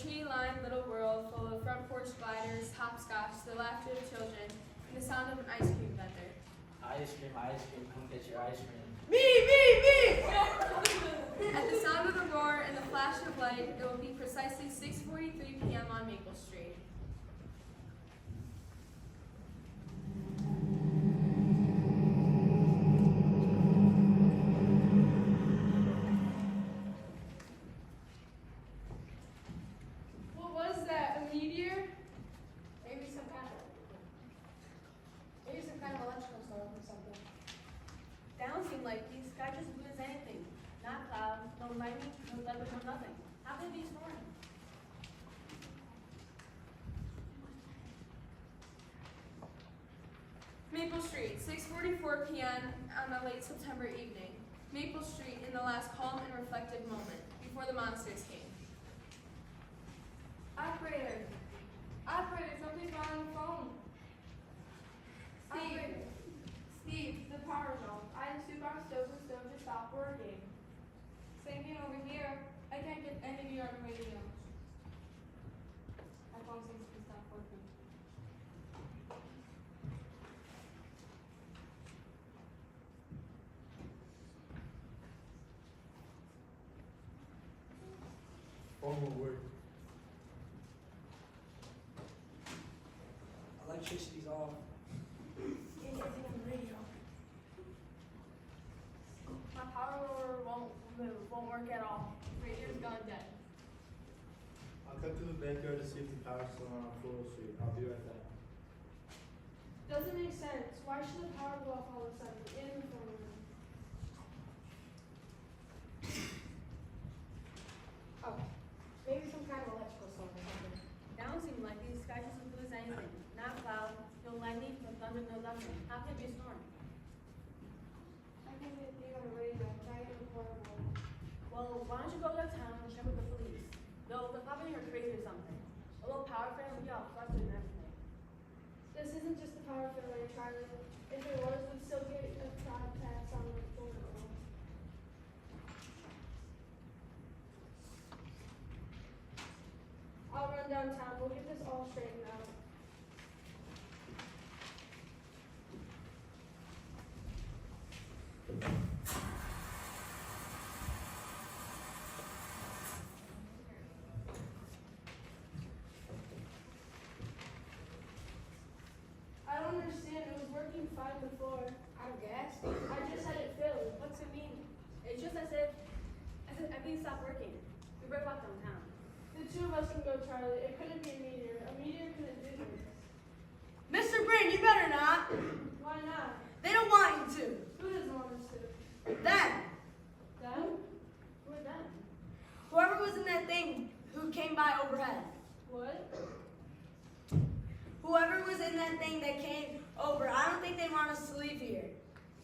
tree-lined little world full of front porch gliders, hopscotch, the laughter of children, and the sound of an ice cream vendor. Ice cream, come get your ice cream. Me! At the sound of the roar and the flash of light, it will be precisely 6:43 p.m. on Maple Street. What was that? A meteor? Maybe some kind of electrical storm or something. Down seemed like the sky just blue as anything. Not clouds, no lightning, no thunder, no nothing. How could it be storming? Maple Street, 6:44 p.m. on a late September evening. Maple Street in the last calm and reflective moment, before the monsters came. Operator, something's wrong on the phone. Steve, the power's off. I assume our stove just stopped working. Same thing over here. I can't get any of you on the radio. My phone seems to stop working. Phone won't work. Electricity's off. Can't get anything on the radio. My power roller won't move, won't work at all. Radio's gone dead. I'll come to the backyard to see if the power's still on Floral Street. I'll be right back. Doesn't make sense. Why should the power go off all of a sudden in the phone room? Oh, maybe some kind of electrical storm or something. Down seemed like the sky just blue as anything. Not clouds, no lightning, no thunder, no nothing. How could it be storming? I can't get anything on the radio. Try it portable. Well, why don't you go to town and check with the police? They'll probably think you're crazy or something. A little power failure would be all flustered and everything. This isn't just a power failure, Charlie. If it was, we'd still get a fraud tax on the phone call. I'll run downtown. We'll get this all straightened out. I don't understand. It was working fine before. Out of gas? I just had it filled. What's it mean? It's just as if everything stopped working. We broke off downtown. The two of us can go, Charlie. It couldn't be a meteor. A meteor couldn't do this. Mr. Bryn, you better not. Why not? They don't want you to. Who doesn't want us to? Them. Them? Who are them? Whoever was in that thing who came by overhead. What? Whoever was in that thing that came over, I don't think they want us to leave here.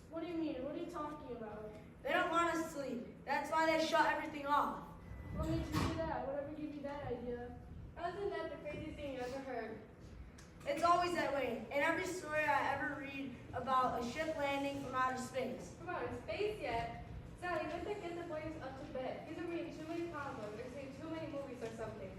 What do you mean? What are you talking about? They don't want us to leave. That's why they shut everything off. What made you do that? Whatever gave you that idea? Isn't that the craziest thing you ever heard? It's always that way. In every story I ever read about a ship landing from outer space. Come on, space yet? Sally, let's get the boys up to bed. These are reading too many comic books. They're seeing too many movies or something.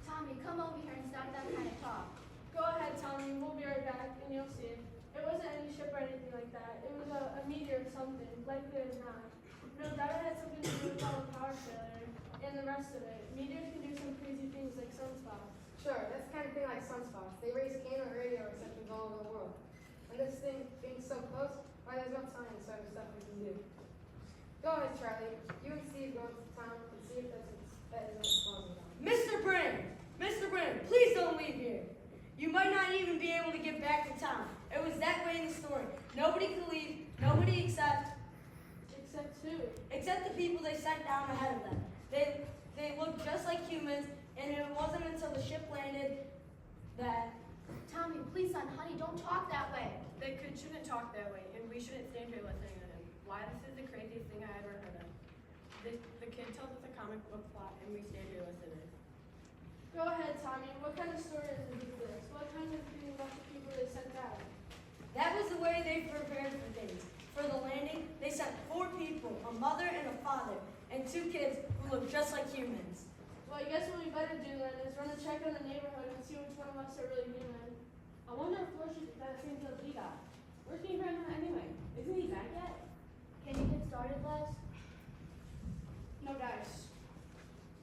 Tommy, come over here and stop that kind of talk. Go ahead, Tommy. We'll be right back, and you'll see. It wasn't any ship or anything like that. It was a meteor or something, likely or not. No doubt it had something to do with all the power failure and the rest of it. Meteors can do some crazy things like sunspots. Sure, that's the kind of thing like sunspots. They raise cable radio receptions all over the world. And this thing being so close, why there's no telling the sort of stuff we can do. Go ahead, Charlie. You and Steve go to town and see if that's better than what's wrong with them. Mr. Bryn, please don't leave here. You might not even be able to get back to town. It was that way in the story. Nobody could leave, nobody except Who? the people they sent down ahead of them. They looked just like humans, and it wasn't until the ship landed that Tommy, please, son, honey, don't talk that way. They shouldn't talk that way, and we shouldn't stand here listening to him. Why, this is the craziest thing I ever heard of. The kid tells us a comic book plot, and we stand here listening. Go ahead, Tommy. What kind of story is this? What kind of thing about the people they sent out? that was the way they prepared for things. For the landing, they sent 4 people, a mother and a father, and 2 kids who looked just like humans. Well, I guess what we better do then is run a check on the neighborhood and see which one of us are really human. I wonder if Flush is that same deal we got. Where's Gabriel anyway? Isn't he back yet? Can you get started, Les? No dice.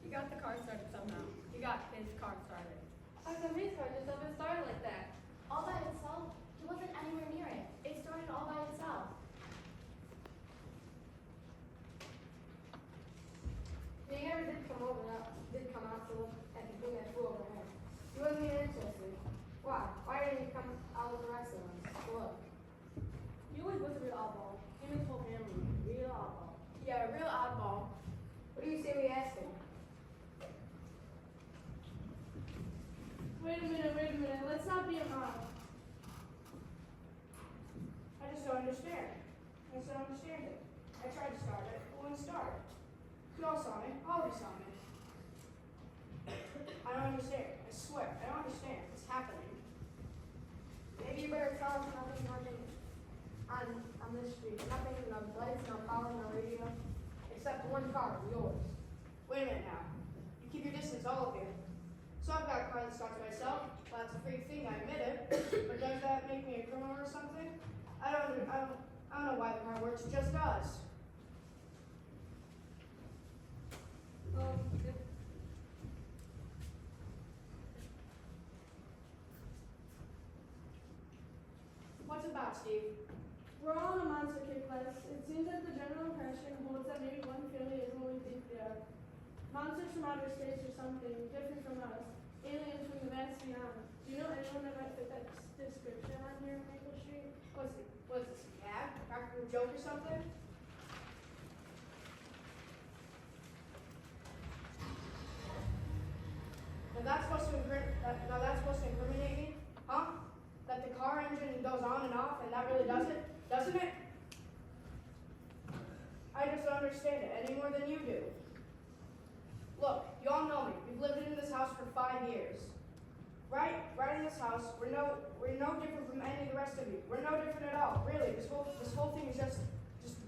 He got the car started somehow. He got his car started. How come his car just up and started like that? All by itself? He wasn't anywhere near it. It started all by itself. He never did come out to look at the thing that flew overhead. He wasn't even interested. Why? Why didn't he come out with the rest of us? Look. He always was a real oddball. Him and his whole family. Real oddball. Yeah, a real oddball. What do you say we ask him? Wait a minute. Let's not be a mob. I just don't understand. I just don't understand it. I tried to start it, it wouldn't start. You all saw me. All of you saw me. I don't understand. I swear, I don't understand. It's happening. Maybe you better tell us nothing's working on this street. Nothing, no lights, no power, no radio. Except one car, yours. Wait a minute now. You keep your distance, all of you. So I've got a car that starts by itself. Well, that's a freak thing, I admit it. But does that make me a criminal or something? I don't know why the car works. It just does. What's it about, Steve? We're all on a monster kick, Les. It seems that the general impression holds that maybe one family isn't what we think they are. Monsters from outer space or something, different from us. Aliens from the vast beyond. Do you know anyone that might fit that description on here on Maple Street? What's this, a gag? Practical joke or something? Now that's supposed to incriminate me? Huh? That the car engine goes on and off and that really does it? Doesn't it? I just don't understand it any more than you do. Look, you all know me. We've lived in this house for 5 years. Right in this house, we're no different from any of the rest of you. We're no different at all. Really, this whole thing is just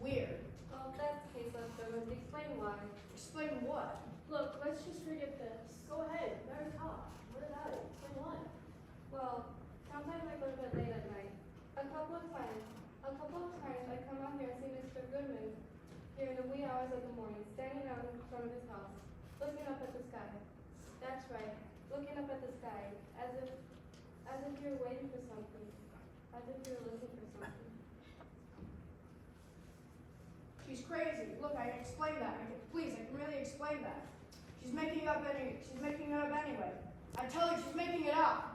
weird. Well, if that's the case, let's go and explain why. Explain what? Look, let's just forget this. Go ahead. Let her talk. What about it? Explain what? Well, sometimes I go to bed late at night. A couple of times I come out here and see Mr. Goodman here in the wee hours of the morning, standing out in front of his house, looking up at the sky. That's right, looking up at the sky, as if you're waiting for something, as if you're looking for something. She's crazy. Look, I explained that. Please, I can really explain that. She's making it up anyway. I tell her she's making it up.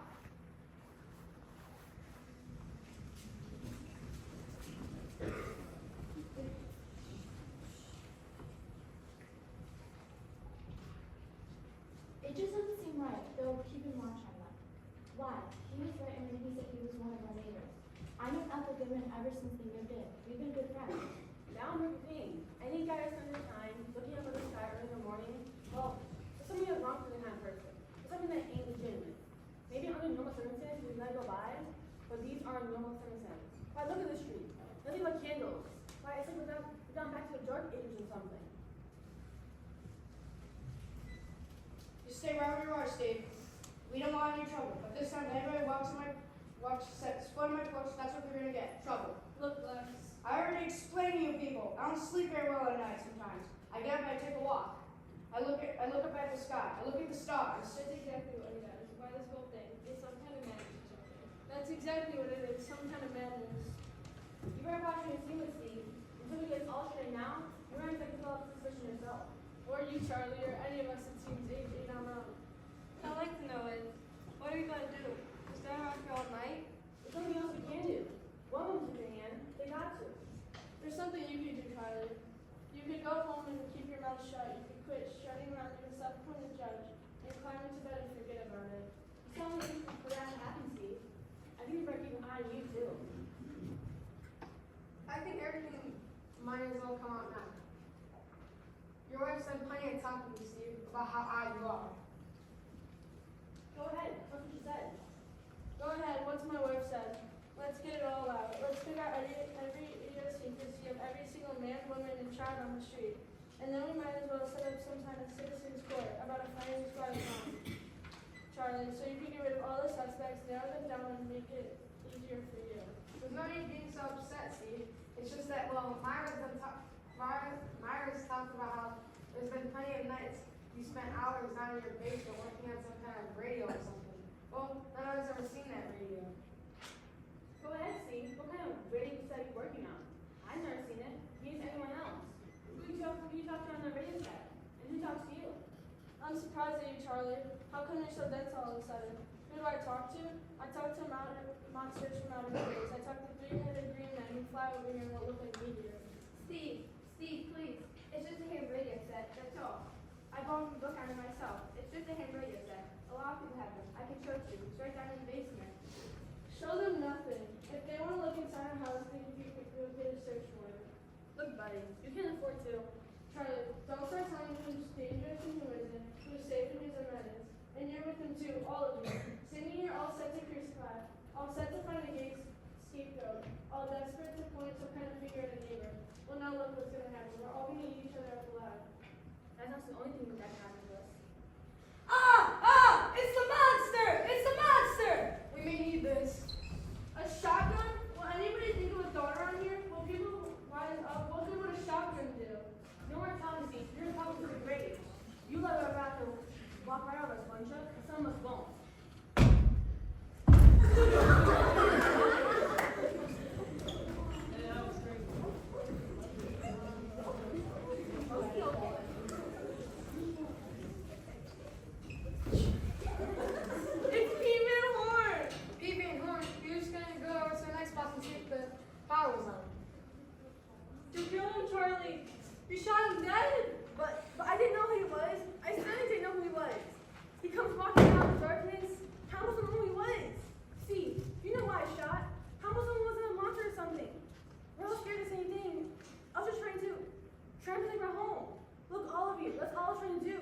It just doesn't seem right. They'll keep in watch on them. Why? He was right, and maybe said he was one of our neighbors. I know Ethel Goodman ever since we moved in. We've been good friends. Down with the thing. Any guy who spends his time looking up at the sky early in the morning, well, there's something that's wrong with the kind of person. There's something that ain't legitimate. Maybe under normal circumstances we let it go by, but these aren't normal circumstances. Why, look at the street. Nothing but candles. Why, it's like we're down back to the dark ages or something. Just stay wherever you are, Steve. We don't want any trouble. But this time, if anybody steps foot on my porch, that's what they're gonna get. Trouble. Look, Les. I already explained to you people. I don't sleep very well at night sometimes. I get up and I take a walk. I look up at the sky. I look at the stars. That's exactly what it is. Why this whole thing is some kind of madness or something. That's exactly what it is. Some kind of madness. You better watch your team with Steve. Until we get all straight now, you're going to develop suspicion yourself. Or you, Charlie, or any of us that seems eight on our own. I'd like to know is, what are we gonna do? Stand around here all night? There's something else we can do. One of them took their hand. They got to. There's something you could do, Charlie. You could go home and keep your mouth shut. You could quit shutting around yourself from the judge and climb into bed and forget about it. You sound like you for that to happen, Steve. I think we better keep an eye on you, too. I think everything might as well come out now. Your wife said plenty of time to me, Steve, about how odd you are. Go ahead. That's what you said. Go ahead, what's my wife said? Let's get it all out. Let's figure out every idiosyncrasy of every single man, woman, and child on the street. And then we might as well set up some kind of citizen's court about a firing squad around. Charlie, so you can get rid of all the suspects, narrow them down, and make it easier for you. There's no need being so upset, Steve. It's just that, well, Myra's talked about how there's been plenty of nights you spent hours down in your basement working on some kind of radio or something. Well, none of us ever seen that radio. Go ahead, Steve. What kind of radio set are you working on? I've never seen it. Neither has anyone else. Who you talked to on the radio set? And who talks to you? I'm surprised at you, Charlie. How come you're so dense all of a sudden? Who do I talk to? I talk to monsters from outer space. I talk to three-headed green men who fly over here and will look like meteors. Steve, please. It's just a ham radio set, that's all. I bought a book on it myself. It's just a ham radio set. A lot of people have them. I can show it to you. It's right down in the basement. Show them nothing. If they want to look inside our house, they can do a bit of search warrant. Look, buddy, you can't afford to. Charlie, don't start telling me who's dangerous and who isn't, who's safe and who's a menace. And you're with them too, all of you. Sitting here all set to crucify, all set to find a scapegoat, all desperate to point some kind of finger at a neighbor. Well, now look what's going to happen. We're all going to eat each other up alive. That's not the only thing that can happen to us. Ah! It's the monster! It's the monster! We may need this. A shotgun? Will anybody think of a thought around here? Will people rise up? What good would a shotgun do? You know what I'm telling you, Steve? You're talking to the grave. You let her about to walk right over us, won't you? And some of us won't. It's P-Man Horn! P.V. Horn, you're just gonna go over to the next box and see if the power was on. You killed him, Charlie. You shot him dead. But I didn't know who he was. I certainly didn't know who he was. He comes walking out of the darkness. How was I know who he was? Steve, you know why I shot? How was I wasn't a monster or something? We're all scared of the same thing. I was just trying to think about home. Look, all of you, that's all I was trying to do.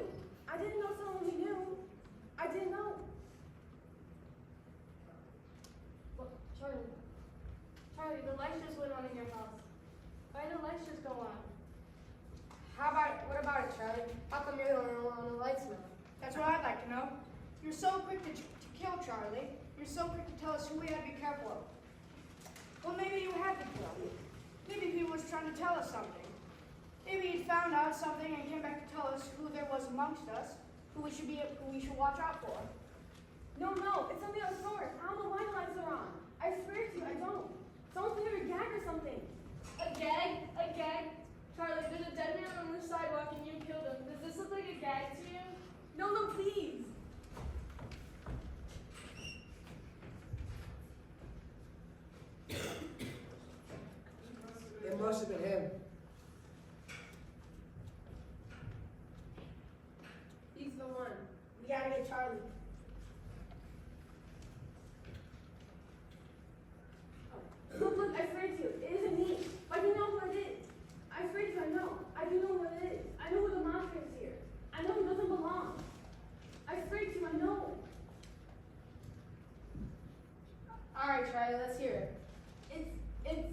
I didn't know someone we knew. I didn't know. Look, Charlie, the lights just went on in your house. Why did the lights just go on? What about it, Charlie? How come you're the only one on the lights now? That's what I'd like to know. You're so quick to kill Charlie. You're so quick to tell us who we had to be careful of. Well, maybe you had to kill him. Maybe he was trying to tell us something. Maybe he found out something and came back to tell us who there was amongst us, who we should watch out for. No, it's something else worse. I don't know why the lights are on. I swear to you, I don't. Someone's got a gag or something. A gag? A gag? Charlie, there's a dead man on the sidewalk and you killed him. Does this look like a gag to you? No, please. It must have been him. He's the one. We gotta get Charlie. Look, I swear to you, it isn't me. But you know who it is. I swear to you, I know. I do know who it is. I know who the monster is here. I know who doesn't belong. I swear to you, I know. Alright, Charlie, let's hear it. It's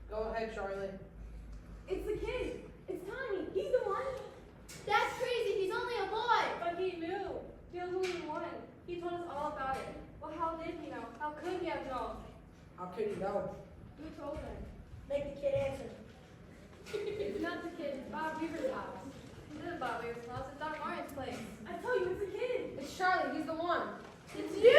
Go ahead, Charlie. the kid. It's Tommy. He's the one. That's crazy, he's only a boy! But he knew. He was only one. He told us all about it. Well, how did he know? How could he have known? How could you know? Who told him? Make the kid answer. It's not the kid. It's Bob Weaver's house. It isn't Bob Weaver's house. It's Doc Martin's place. I tell you, it's the kid. It's Charlie, he's the one. It's you!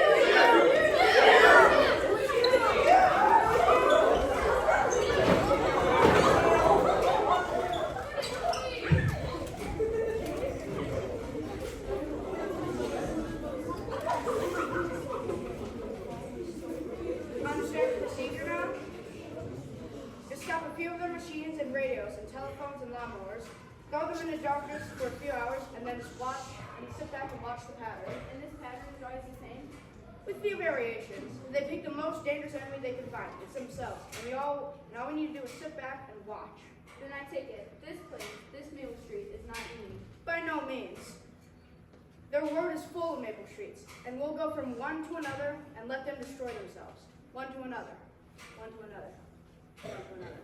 Understand the procedure now? Just stop a few of the machines and radios and telephones and lawnmowers, throw them in the darkness for a few hours, and then just watch and sit back and watch the pattern. And this pattern is always the same. With few variations. They pick the most dangerous enemy they can find. It's themselves. And all we need to do is sit back and watch. Then I take it, this place, this Maple Street, is not unique. By no means. Their world is full of Maple Streets, and we'll go from one to another and let them destroy themselves. One to another. One to another. One to another.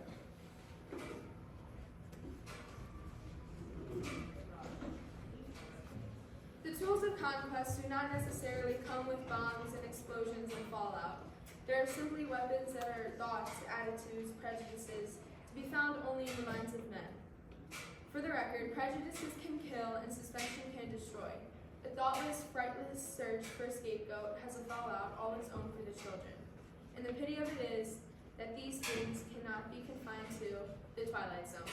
of conquest do not necessarily come with bombs and explosions and fallout. They are simply weapons that are thoughts, attitudes, prejudices, to be found only in the minds of men. For the record, prejudices can kill and suspension can destroy. A thoughtless, frightless search for a scapegoat has a fallout all its own for the children. And the pity of it is that these things cannot be confined to the Twilight Zone.